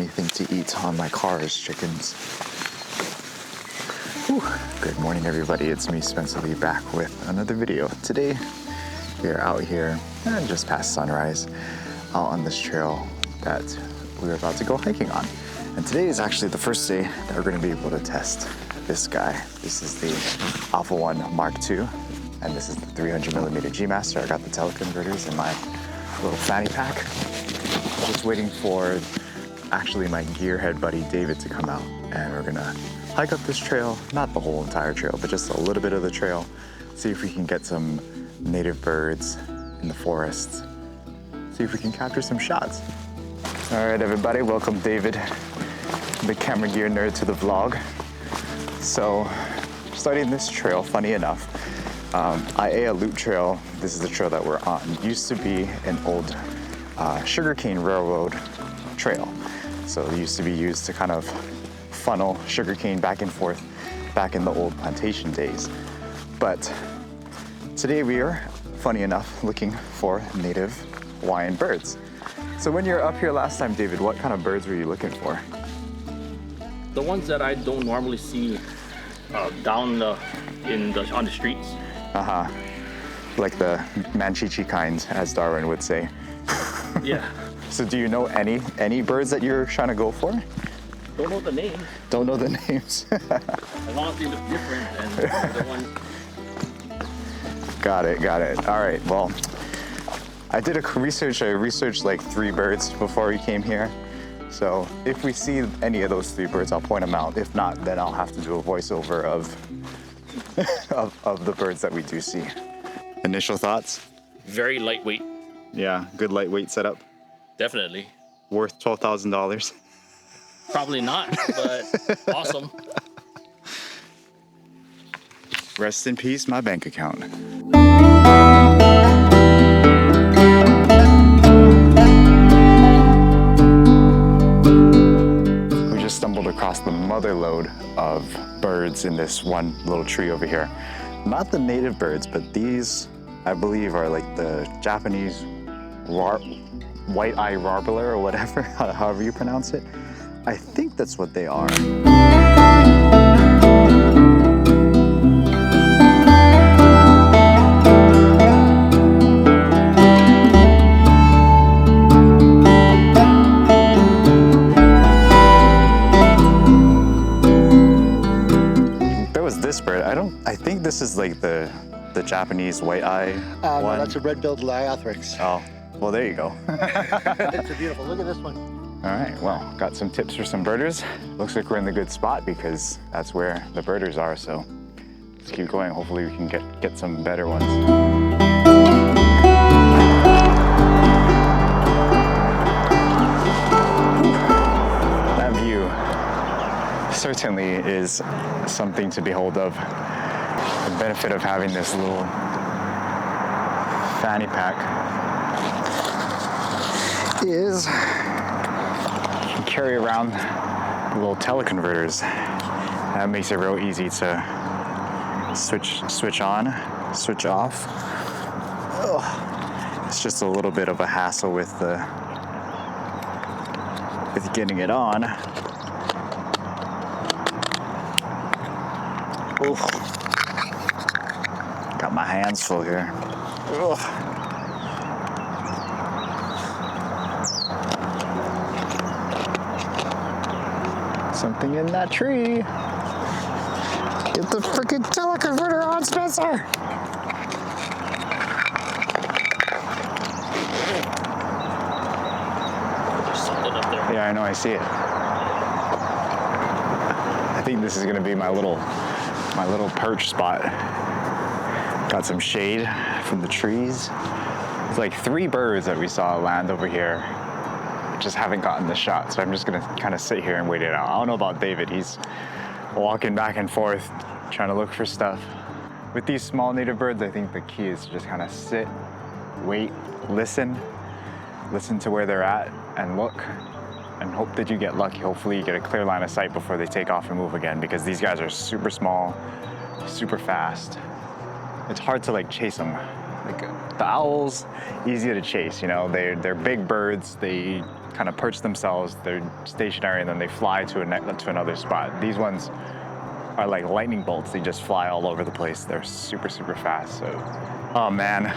thing to eat on my car is chickens. Whew. Good morning, everybody. It's me, Spencer Lee, back with another video. Today, we are out here, just past sunrise, out on this trail that we are about to go hiking on. And today is actually the first day that we're going to be able to test this guy. This is the A1ii Mark II, and this is the 300mm G Master. I got the teleconverters in my little fanny pack. Just waiting for actually my gearhead buddy David to come out, and we're gonna hike up this trail, not the whole entire trail, but just a little bit of the trail, see if we can get some native birds in the forests, see if we can capture some shots. All right, everybody, welcome David, the camera gear nerd, to the vlog. So, starting this trail, funny enough, A1ii Loop Trail, this is the trail that we're on, used to be an old sugarcane railroad trail. So it used to be used to kind of funnel sugarcane back and forth back in the old plantation days. But today we are, funny enough, looking for native Hawaiian birds. So when you were up here last time, David, what kind of birds were you looking for? The ones that I don't normally see down on the streets. Like the Manchichi kinds, as Darwin would say. Yeah. So do you know any birds that you're trying to go for? Don't know the names. Don't know the names. As long as they look different than the ones. Got it. All right, well, I did a research. I researched like 3 birds before we came here. So if we see any of those 3 birds, I'll point them out. If not, then I'll have to do a voiceover of of the birds that we do see. Initial thoughts? Very lightweight. Yeah, good lightweight setup. Definitely. Worth $12,000. Probably not, but awesome. Rest in peace, my bank account. We just stumbled across the mother lode of birds in this one little tree over here. Not the native birds, but these, I believe, are like the Japanese white-eye warbler or whatever, however you pronounce it. I think that's what they are. There was this bird. I think this is like the Japanese white-eye one. No, that's a red-billed Liothrix. Oh. Well, there you go. It's a beautiful. Look at this one. All right, well, got some tips for some birders. Looks like we're in the good spot because that's where the birders are, so let's keep going. Hopefully we can get some better ones. That view certainly is something to behold of. The benefit of having this little fanny pack is you can carry around the little teleconverters. That makes it real easy to switch on, switch off. Ugh. It's just a little bit of a hassle with getting it on. Oof. Got my hands full here. Ugh. Something in that tree. Get the freaking teleconverter on, Spencer! There's something up there. Yeah, I know, I see it. I think this is gonna be my little perch spot. Got some shade from the trees. It's like 3 birds that we saw land over here. Just haven't gotten the shot, so I'm just gonna kind of sit here and wait it out. I don't know about David. He's walking back and forth, trying to look for stuff. With these small native birds, I think the key is to just kind of sit, wait, listen to where they're at, and look, and hope that you get lucky. Hopefully you get a clear line of sight before they take off and move again, because these guys are super small, super fast. It's hard to like chase them. Like the owls, easy to chase, you know, they're big birds, they kind of perch themselves, they're stationary, and then they fly to another spot. These ones are like lightning bolts. They just fly all over the place. They're super, super fast. So, oh man.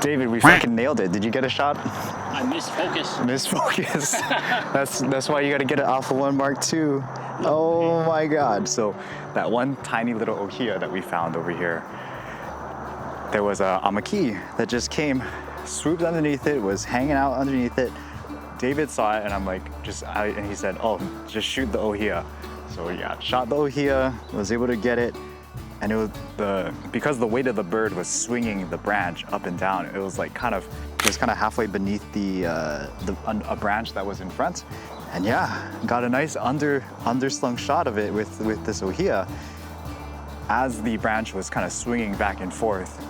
David, we fucking nailed it. Did you get a shot? I misfocused. Misfocus. That's why you gotta get an Alpha 1 Mark II. Oh my God. So that one tiny little ohia that we found over here, there was a amaki that just came, swooped underneath it, was hanging out underneath it. David saw it and I'm like, and he said, oh, just shoot the ohia. So yeah, shot the ohia, was able to get it. And it was because the weight of the bird was swinging the branch up and down, it was like kind of halfway beneath a branch that was in front. And yeah, got a nice underslung shot of it with this ohia. As the branch was kind of swinging back and forth,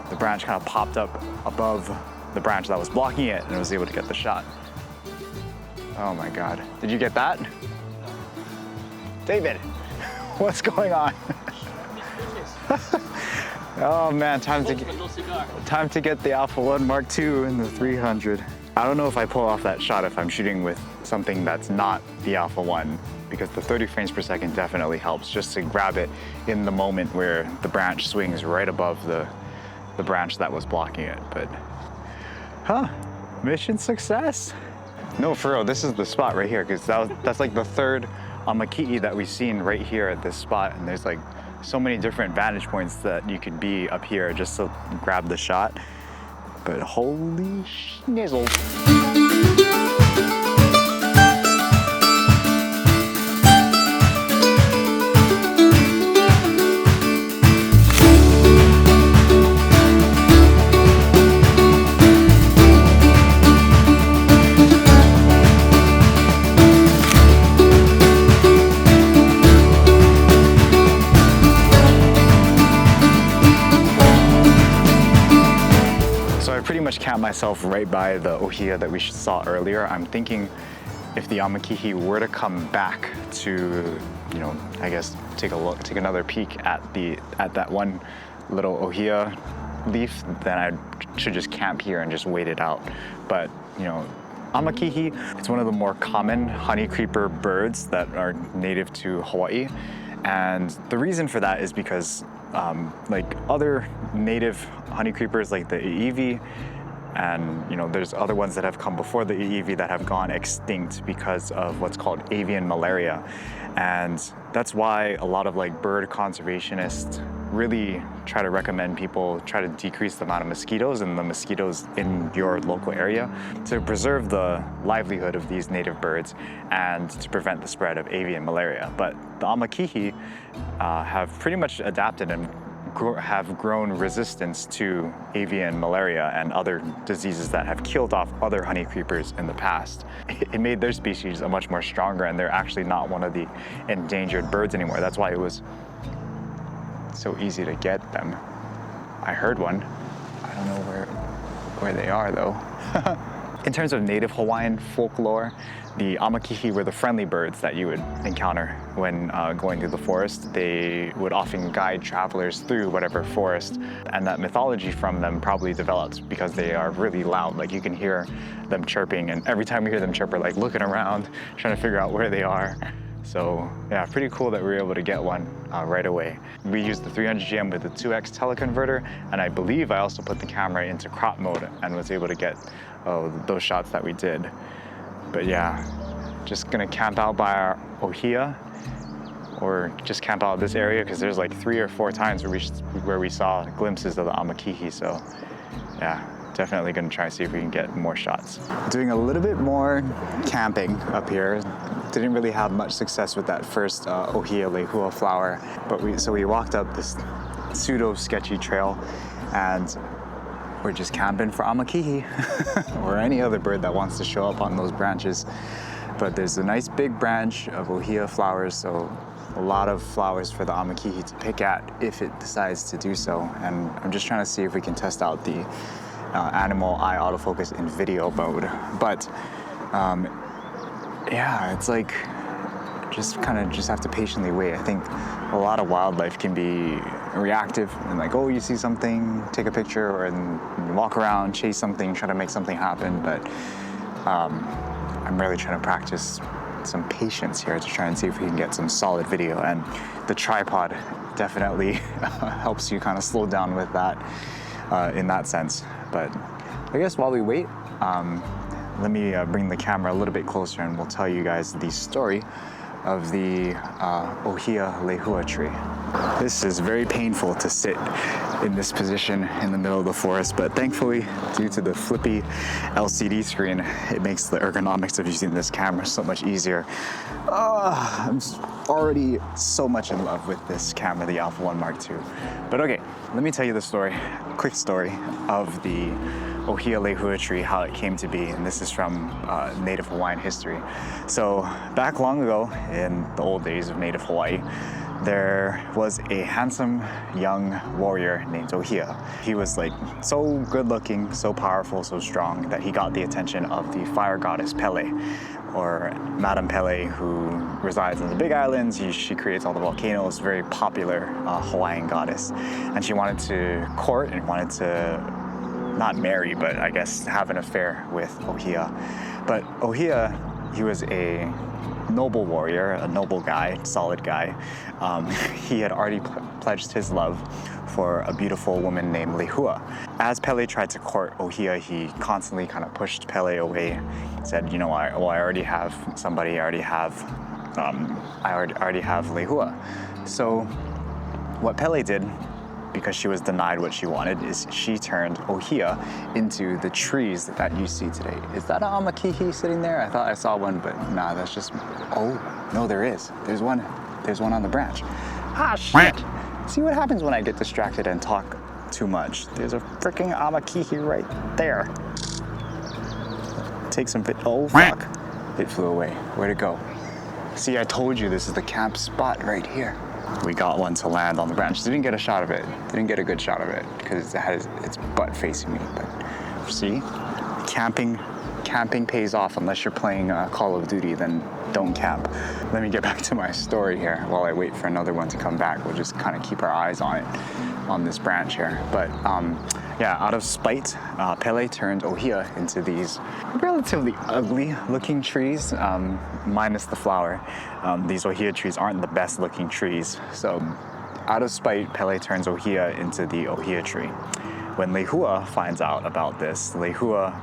the branch kind of popped up above the branch that was blocking it, and I was able to get the shot. Oh my God. Did you get that? David, what's going on? Oh man, time to get the Alpha 1 Mark II in the 300. I don't know if I pull off that shot if I'm shooting with something that's not the Alpha 1, because the 30 frames per second definitely helps just to grab it in the moment where the branch swings right above the branch that was blocking it. But, mission success. No, for real, this is the spot right here, because that's like the third amaki that we've seen right here at this spot, and there's like so many different vantage points that you could be up here just to grab the shot. But holy schnizzle. Camp myself right by the ohia that we saw earlier. I'm thinking if the amakihi were to come back to, I guess take another peek at that one little ohia leaf, then I should just camp here and just wait it out. But amakihi, it's one of the more common honey creeper birds that are native to Hawaii, and the reason for that is because like other native honey creepers like the A1ii, and there's other ones that have come before the A1ii that have gone extinct because of what's called avian malaria. And that's why a lot of like bird conservationists really try to recommend people try to decrease the amount of mosquitoes and the mosquitoes in your local area to preserve the livelihood of these native birds and to prevent the spread of avian malaria. But the amakihi have pretty much adapted and have grown resistance to avian malaria and other diseases that have killed off other honey creepers in the past. It made their species a much more stronger, and they're actually not one of the endangered birds anymore. That's why it was so easy to get them. I heard one. I don't know where they are though. In terms of native Hawaiian folklore, the amakihi were the friendly birds that you would encounter when going through the forest. They would often guide travelers through whatever forest, and that mythology from them probably developed because they are really loud. Like you can hear them chirping, and every time we hear them chirp, we're like looking around, trying to figure out where they are. So yeah, pretty cool that we were able to get one right away. We used the 300GM with the 2x teleconverter, and I believe I also put the camera into crop mode and was able to get those shots that we did. But yeah, just gonna camp out by our ohia, or just camp out this area because there's like 3 or 4 times where we saw glimpses of the amakihi. So yeah, definitely gonna try to see if we can get more shots. Doing a little bit more camping up here. Didn't really have much success with that first ohia lehua flower, but we walked up this pseudo sketchy trail, and we're just camping for amakihi or any other bird that wants to show up on those branches. But there's a nice big branch of ohia flowers, so a lot of flowers for the amakihi to pick at if it decides to do so. And I'm just trying to see if we can test out the animal eye autofocus in video mode. But yeah, it's like just have to patiently wait. I think a lot of wildlife can be reactive and like, oh, you see something, take a picture, or and walk around, chase something, try to make something happen. But I'm really trying to practice some patience here to try and see if we can get some solid video, and the tripod definitely helps you kind of slow down with that in that sense. But I guess while we wait, let me bring the camera a little bit closer and we'll tell you guys the story of the Ohia lehua tree. This is very painful to sit in this position in the middle of the forest, but thankfully, due to the flippy LCD screen, it makes the ergonomics of using this camera so much easier. I'm already so much in love with this camera, the A1ii Mark II. But okay, let me tell you the story, quick story of the Ohia lehua tree, how it came to be, and this is from Native Hawaiian history. So back long ago, in the old days of Native Hawaii, there was a handsome young warrior named Ohia. He was like so good looking, so powerful, so strong that he got the attention of the fire goddess Pele, or Madame Pele, who resides in the Big Islands. She creates all the volcanoes, very popular Hawaiian goddess. And she wanted to court and wanted to not marry, but I guess have an affair with Ohia. But Ohia, he was a noble warrior, a noble guy, solid guy. He had already pledged his love for a beautiful woman named Lehua. As Pele tried to court Ohia, he constantly kind of pushed Pele away. Said, you know, I already have somebody. I already have Lehua. So what Pele did, because she was denied what she wanted, is she turned Ohia into the trees that you see today. Is that an amakihi sitting there? I thought I saw one, but nah, that's just, oh, no, there is. There's one on the branch. Ah, shit. See what happens when I get distracted and talk too much. There's a freaking amakihi right there. Take some oh fuck. It flew away. Where'd it go? See, I told you this is the camp spot right here. We got one to land on the branch. Didn't get a shot of it. Didn't get a good shot of it because it had its butt facing me. But see, camping pays off unless you're playing Call of Duty. Then don't camp. Let me get back to my story here while I wait for another one to come back. We'll just kind of keep our eyes on it, on this branch here. But yeah, out of spite, Pele turned Ohia into these relatively ugly looking trees, minus the flower. These Ohia trees aren't the best looking trees. So out of spite, Pele turns Ohia into the Ohia tree. When Lehua finds out about this, Lehua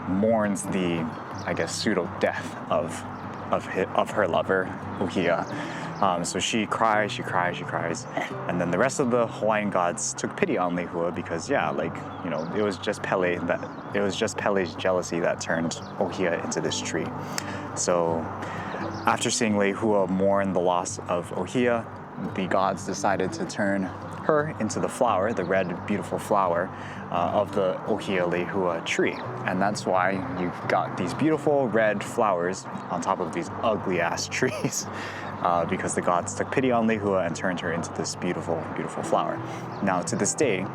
mourns the, I guess, pseudo death of her lover, Ohia. So she cries, and then the rest of the Hawaiian gods took pity on Lehua because, yeah, like, you know, it was just Pele's jealousy that turned Ohia into this tree. So after seeing Lehua mourn the loss of Ohia, the gods decided to turn her into the flower, the red, beautiful flower of the Ohia lehua tree. And that's why you've got these beautiful red flowers on top of these ugly ass trees. Because the gods took pity on Lehua and turned her into this beautiful, beautiful flower. Now, to this day,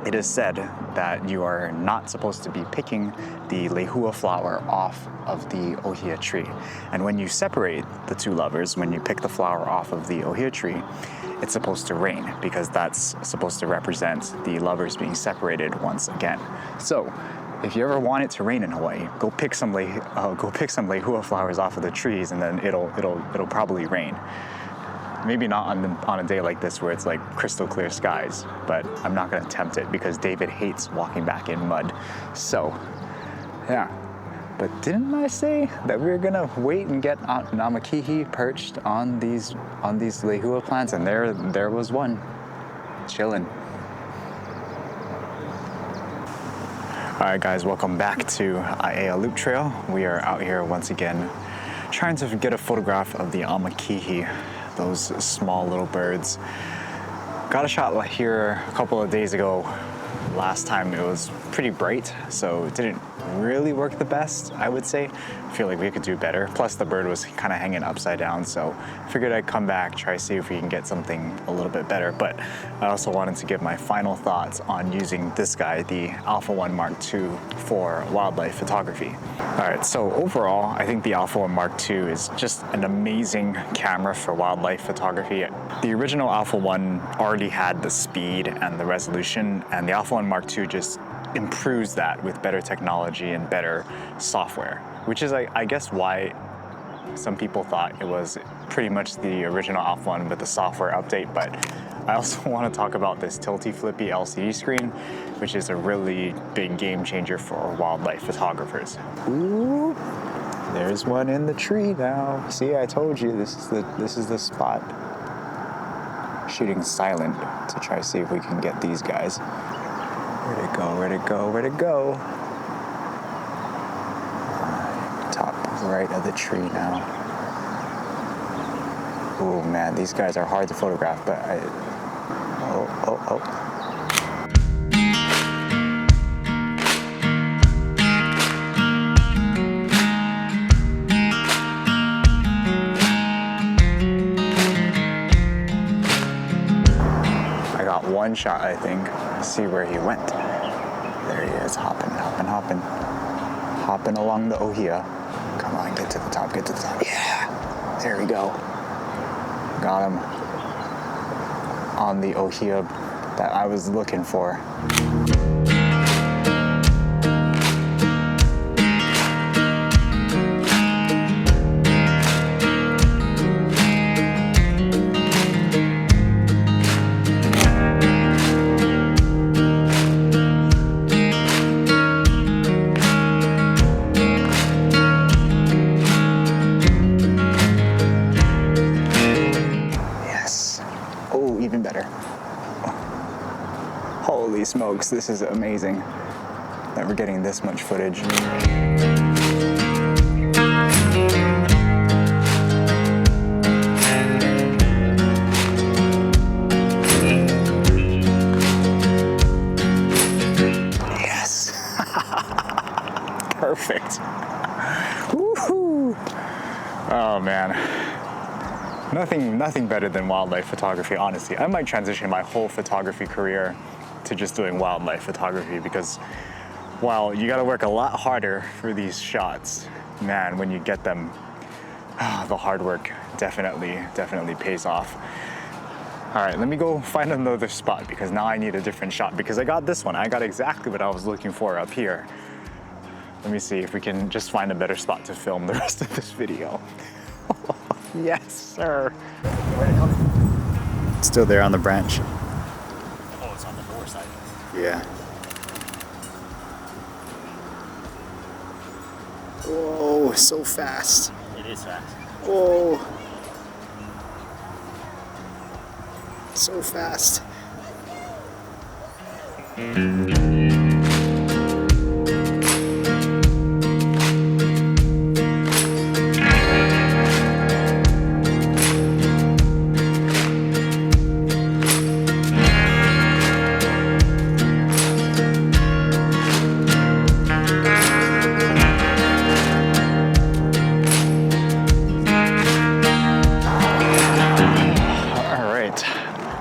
it is said that you are not supposed to be picking the Lehua flower off of the Ohia tree. And when you separate the two lovers, when you pick the flower off of the Ohia tree, it's supposed to rain because that's supposed to represent the lovers being separated once again. So, if you ever want it to rain in Hawaii, go pick some Lehua flowers off of the trees, and then it'll probably rain. Maybe not on a day like this where it's like crystal clear skies, but I'm not gonna tempt it because David hates walking back in mud. So, yeah. But didn't I say that we were gonna wait and get an amakihi perched on these Lehua plants? And there was one, chilling. All right, guys, welcome back to Aiea Loop Trail. We are out here once again trying to get a photograph of the amakihi, those small little birds. Got a shot here a couple of days ago. Last time it was pretty bright, so it didn't really work the best, I would say. I feel like we could do better. Plus the bird was kind of hanging upside down, so I figured I'd come back, try to see if we can get something a little bit better. But I also wanted to give my final thoughts on using this guy, the A1ii Mark II, for wildlife photography. All right, so overall, I think the A1ii Mark II is just an amazing camera for wildlife photography. The original A1ii already had the speed and the resolution, and the A1ii Mark II just improves that with better technology and better software, which is, I guess, why some people thought it was pretty much the original Alpha 1 with the software update. But I also want to talk about this tilty flippy LCD screen, which is a really big game changer for wildlife photographers. Ooh, there's one in the tree now. See, I told you this is the spot. Shooting silent to try to see if we can get these guys. Where'd it go? Where'd it go? Where'd it go? Top right of the tree now. Oh man, these guys are hard to photograph, but oh. I got one shot, I think. Let's see where he went. There he is, hopping along the ohia. Come on, get to the top, get to the top. Yeah, there we go. Got him on the ohia that I was looking for. Even better. Holy smokes, this is amazing that we're getting this much footage. Yes! Perfect. Woohoo! Oh man. Nothing better than wildlife photography, honestly. I might transition my whole photography career to just doing wildlife photography, because while you gotta work a lot harder for these shots, man, when you get them, the hard work definitely pays off. All right, let me go find another spot, because now I need a different shot, because I got this one. I got exactly what I was looking for up here. Let me see if we can just find a better spot to film the rest of this video. Yes, sir. It's still there on the branch. Oh, it's on the lower side. Yeah. Whoa, so fast. It is fast. Whoa. So fast.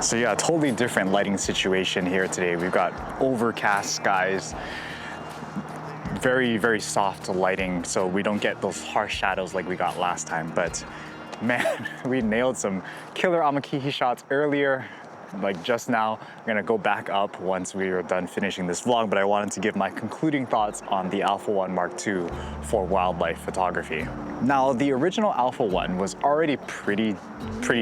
So yeah, totally different lighting situation here today. We've got overcast skies, very, very soft lighting, so we don't get those harsh shadows like we got last time. But man, we nailed some killer Amakihi shots earlier. Like just now, I'm gonna go back up once we are done finishing this vlog, but I wanted to give my concluding thoughts on the Alpha 1 Mark II for wildlife photography. Now, the original Alpha 1 was already pretty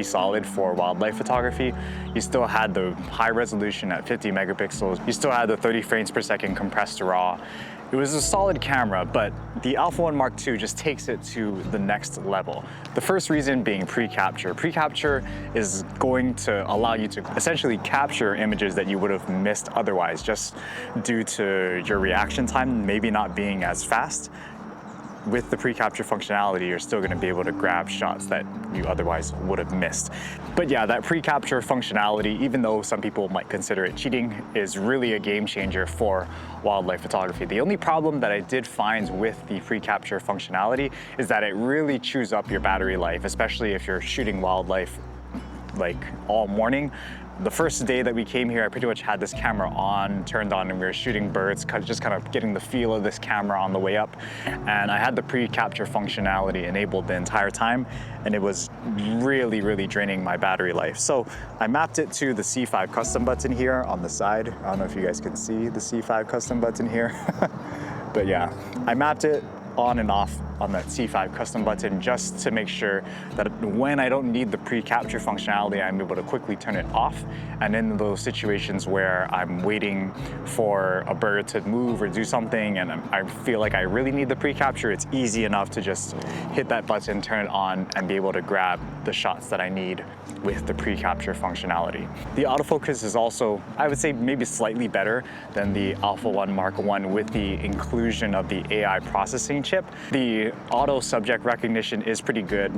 solid for wildlife photography. You still had the high resolution at 50 megapixels. You still had the 30 frames per second compressed RAW. It was a solid camera, but the Alpha 1 Mark II just takes it to the next level. The first reason being pre-capture. Pre-capture is going to allow you to essentially capture images that you would have missed otherwise, just due to your reaction time maybe not being as fast. With the pre-capture functionality, you're still gonna be able to grab shots that you otherwise would have missed. But yeah, that pre-capture functionality, even though some people might consider it cheating, is really a game changer for wildlife photography. The only problem that I did find with the pre-capture functionality is that it really chews up your battery life, especially if you're shooting wildlife like all morning. The first day that we came here, I pretty much had this camera turned on, and we were shooting birds, just kind of getting the feel of this camera on the way up. And I had the pre-capture functionality enabled the entire time, and it was really, really draining my battery life. So I mapped it to the C5 custom button here on the side. I don't know if you guys can see the C5 custom button here, but yeah, I mapped it on and off on that C5 custom button just to make sure that when I don't need the pre-capture functionality, I'm able to quickly turn it off. And in those situations where I'm waiting for a bird to move or do something and I feel like I really need the pre-capture, it's easy enough to just hit that button, turn it on, and be able to grab the shots that I need with the pre-capture functionality. The autofocus is also, I would say, maybe slightly better than the Alpha 1 Mark I with the inclusion of the AI processing chip. The auto subject recognition is pretty good.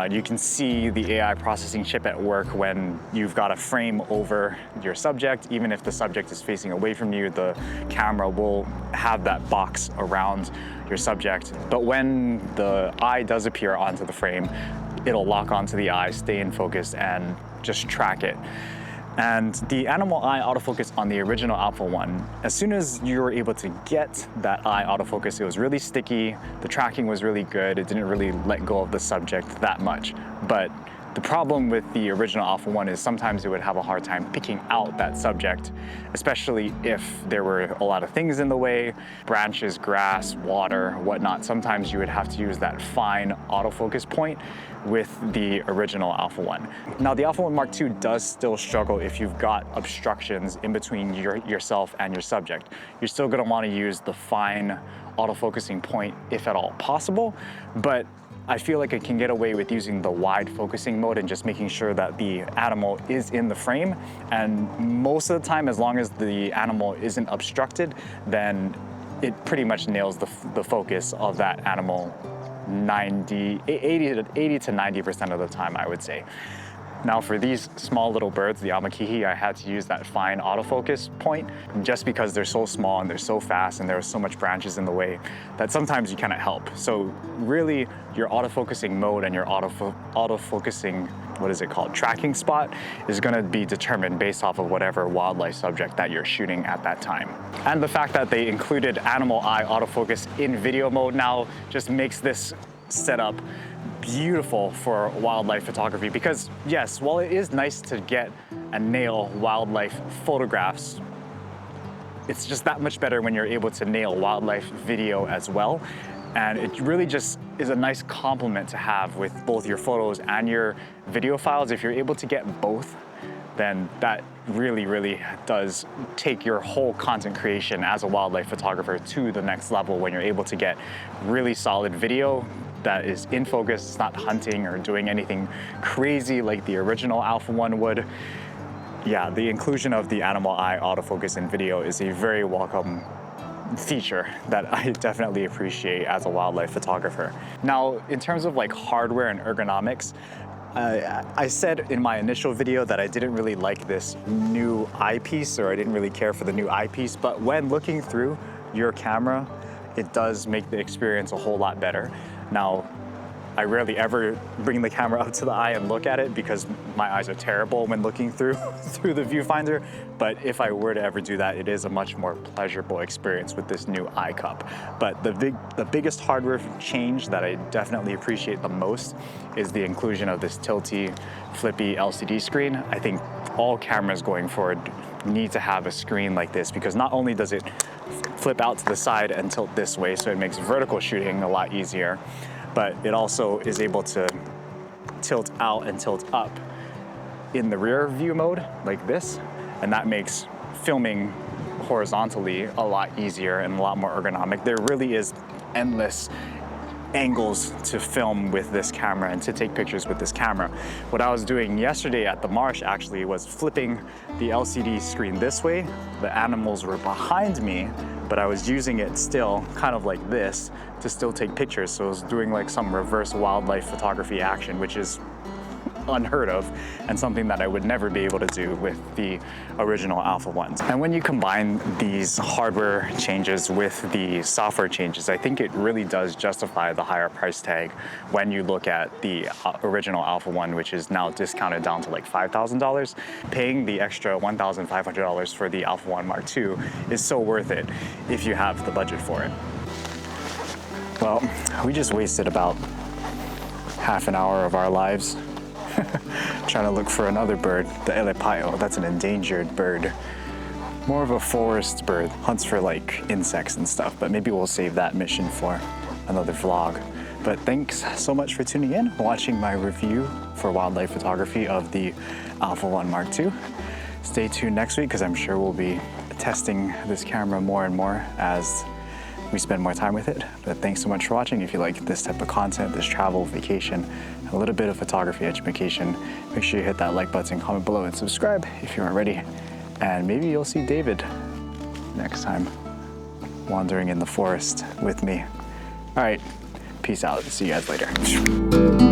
You can see the AI processing chip at work when you've got a frame over your subject. Even if the subject is facing away from you, the camera will have that box around your subject. But when the eye does appear onto the frame, it'll lock onto the eye, stay in focus, and just track it. And the animal eye autofocus on the original Alpha 1, as soon as you were able to get that eye autofocus, it was really sticky, the tracking was really good, it didn't really let go of the subject that much. But the problem with the original Alpha 1 is sometimes it would have a hard time picking out that subject, especially if there were a lot of things in the way, branches, grass, water, whatnot. Sometimes you would have to use that fine autofocus point with the original Alpha 1. Now the Alpha 1 Mark II does still struggle if you've got obstructions in between yourself and your subject. You're still gonna wanna use the fine autofocusing point if at all possible, but I feel like it can get away with using the wide focusing mode and just making sure that the animal is in the frame. And most of the time, as long as the animal isn't obstructed, then it pretty much nails the focus of that animal 80 to 90% of the time, I would say. Now for these small little birds, the A1ii, I had to use that fine autofocus point just because they're so small and they're so fast and there are so much branches in the way that sometimes you cannot help. So really your autofocusing mode and your autofocusing, what is it called, tracking spot is gonna be determined based off of whatever wildlife subject that you're shooting at that time. And the fact that they included animal eye autofocus in video mode now just makes this setup beautiful for wildlife photography, because yes, while it is nice to get and nail wildlife photographs, it's just that much better when you're able to nail wildlife video as well. And it really just is a nice complement to have with both your photos and your video files. If you're able to get both, then that really, really does take your whole content creation as a wildlife photographer to the next level when you're able to get really solid video that is in focus. It's not hunting or doing anything crazy like the original Alpha 1 would. Yeah, the inclusion of the animal eye autofocus in video is a very welcome feature that I definitely appreciate as a wildlife photographer. Now, in terms of like hardware and ergonomics, I said in my initial video that I didn't really like this new eyepiece, or I didn't really care for the new eyepiece, but when looking through your camera, it does make the experience a whole lot better. Now, I rarely ever bring the camera up to the eye and look at it because my eyes are terrible when looking through the viewfinder. But if I were to ever do that, it is a much more pleasurable experience with this new eye cup. But the biggest hardware change that I definitely appreciate the most is the inclusion of this tilty, flippy LCD screen. I think all cameras going forward need to have a screen like this, because not only does it flip out to the side and tilt this way, so it makes vertical shooting a lot easier, but it also is able to tilt out and tilt up in the rear view mode like this, and that makes filming horizontally a lot easier and a lot more ergonomic. There really is endless angles to film with this camera and to take pictures with this camera. What I was doing yesterday at the marsh actually was flipping the LCD screen this way. The animals were behind me, but I was using it still kind of like this to still take pictures. So I was doing like some reverse wildlife photography action, which is unheard of and something that I would never be able to do with the original Alpha 1s. And when you combine these hardware changes with the software changes, I think it really does justify the higher price tag when you look at the original Alpha 1, which is now discounted down to like $5,000. Paying the extra $1,500 for the Alpha 1 Mark II is so worth it if you have the budget for it. Well, we just wasted about half an hour of our lives trying to look for another bird, the elepaio. That's an endangered bird. More of a forest bird, hunts for like insects and stuff, but maybe we'll save that mission for another vlog. But thanks so much for tuning in, watching my review for wildlife photography of the Alpha 1 Mark II. Stay tuned next week because I'm sure we'll be testing this camera more and more as we spend more time with it. But thanks so much for watching. If you like this type of content, this travel, vacation, a little bit of photography education, make sure you hit that like button, comment below, and subscribe if you aren't ready. And maybe you'll see David next time wandering in the forest with me. All right, peace out. See you guys later.